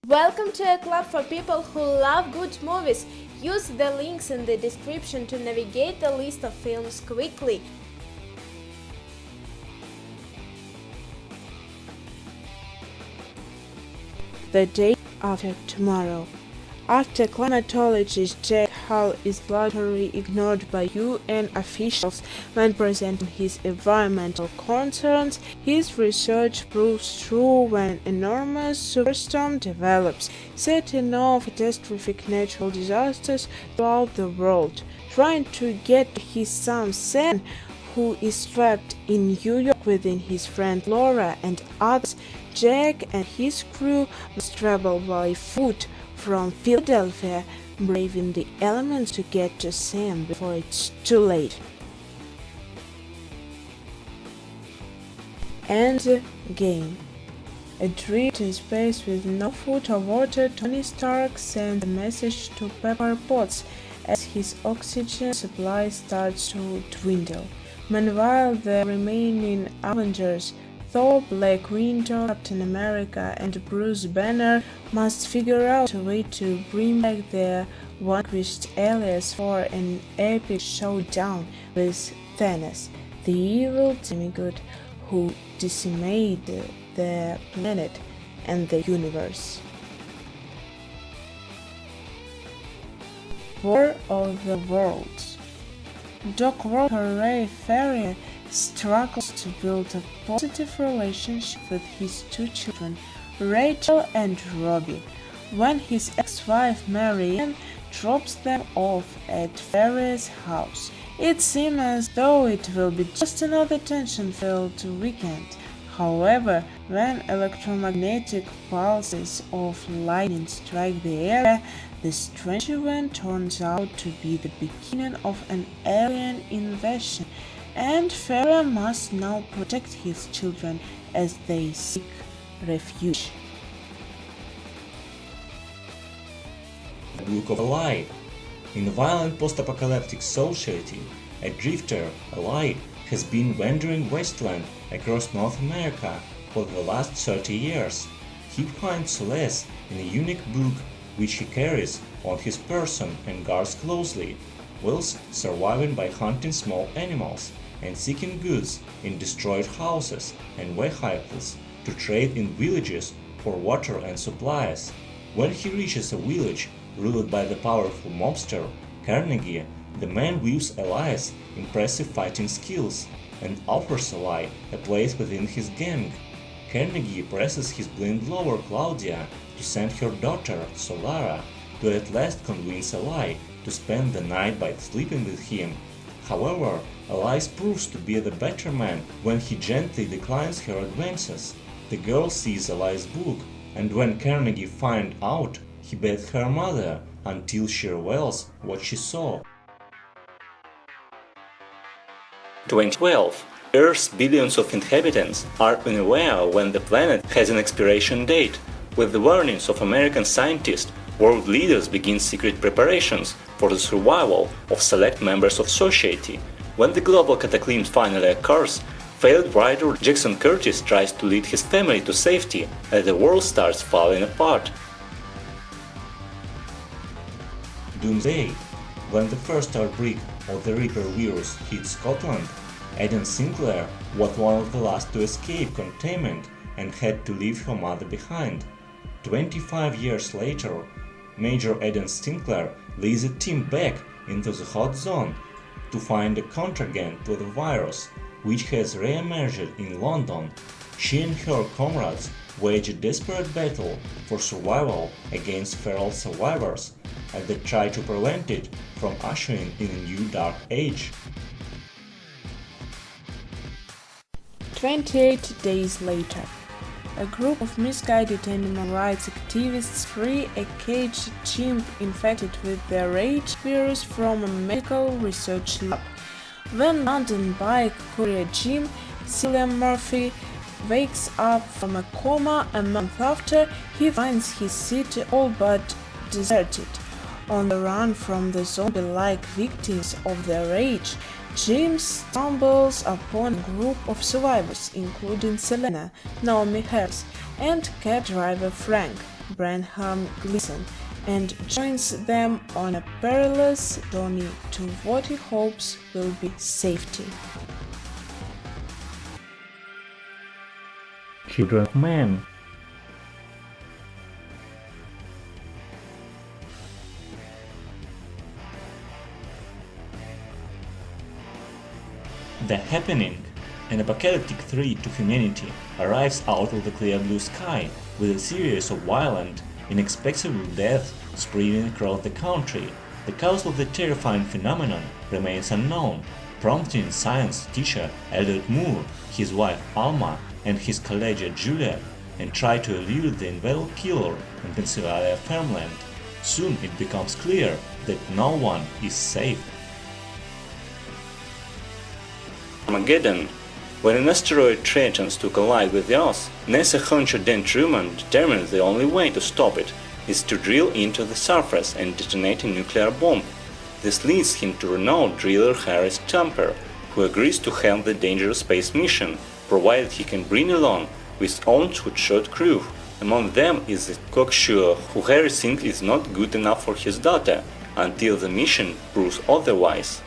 Welcome to a club for people who love good movies. Use the links in the description to navigate the list of films quickly. The day after tomorrow. After climatologist Jack Hall is largely ignored by UN officials when presenting his environmental concerns, his research proves true when an enormous superstorm develops, setting off catastrophic natural disasters throughout the world. Trying to get to his son Sam, who is trapped in New York within his friend Laura and others, Jack and his crew must travel by foot from Philadelphia, braving the elements to get to Sam before it's too late. Endgame. Adrift in space with no food or water, Tony Stark sends a message to Pepper Potts as his oxygen supply starts to dwindle. Meanwhile, the remaining Avengers, Thor, Black Widow, Captain America, and Bruce Banner must figure out a way to bring back their vanquished allies for an epic showdown with Thanos, the evil demigod who decimated the planet and the universe. War of the Worlds. Doc Walker Ray Ferrier struggles to build a positive relationship with his two children, Rachel and Robbie, when his ex-wife Marianne drops them off at Ferrier's house. It seems as though it will be just another tension-filled weekend. However, when electromagnetic pulses of lightning strike the area, the strange event turns out to be the beginning of an alien invasion, and Ferrier must now protect his children as they seek refuge. The Book of Eli. In a violent post-apocalyptic society, a drifter, Eli, has been wandering wasteland across North America for the last 30 years. He finds solace in a unique book which he carries on his person and guards closely, whilst surviving by hunting small animals and seeking goods in destroyed houses and vehicles to trade in villages for water and supplies. When he reaches a village ruled by the powerful mobster Carnegie, the man views Eli's impressive fighting skills and offers Eli a place within his gang. Carnegie presses his blind lover Claudia to send her daughter Solara to at last convince Eli to spend the night by sleeping with him. However, Eli proves to be the better man when he gently declines her advances. The girl sees Eli's book, and when Carnegie finds out, he beats her mother until she reveals what she saw. 2012. Earth's billions of inhabitants are unaware when the planet has an expiration date. With the warnings of American scientists, world leaders begin secret preparations for the survival of select members of society. When the global cataclysm finally occurs, failed writer Jackson Curtis tries to lead his family to safety as the world starts falling apart. Doomsday. When the first outbreak of the Reaper virus hit Scotland, Aidan Sinclair was one of the last to escape containment and had to leave her mother behind. 25 years later, Major Aidan Sinclair leads a team back into the hot zone to find a contragent to the virus, which has re-emerged in London. She and her comrades wage a desperate battle for survival against feral survivors, as they try to prevent it from ushering in a new dark age. 28 days later. A group of misguided animal rights activists free a caged chimp infected with the rage virus from a medical research lab. When London bike courier Jim Cillian Murphy wakes up from a coma a month after, he finds his city all but deserted. On the run from the zombie-like victims of their rage, Jim stumbles upon a group of survivors, including Selena, Naomi Harris, and cab driver Frank. Branham Gleason, and joins them on a perilous journey to what he hopes will be safety. Children of Men. The Happening, an apocalyptic threat to humanity, arrives out of the clear blue sky with a series of violent, inexplicable deaths spreading across the country. The cause of the terrifying phenomenon remains unknown, prompting science teacher Elliot Moore, his wife Alma, and his colleague Julia, and try to elude the invisible killer in Pennsylvania farmland. Soon it becomes clear that no one is safe. Armageddon. When an asteroid threatens to collide with the Earth, NASA honcho Dan Truman determines the only way to stop it is to drill into the surface and detonate a nuclear bomb. This leads him to renowned driller Harry Stumper, who agrees to help the dangerous space mission, provided he can bring along his own two-shot crew. Among them is the cocksure who Harry thinks is not good enough for his daughter, until the mission proves otherwise.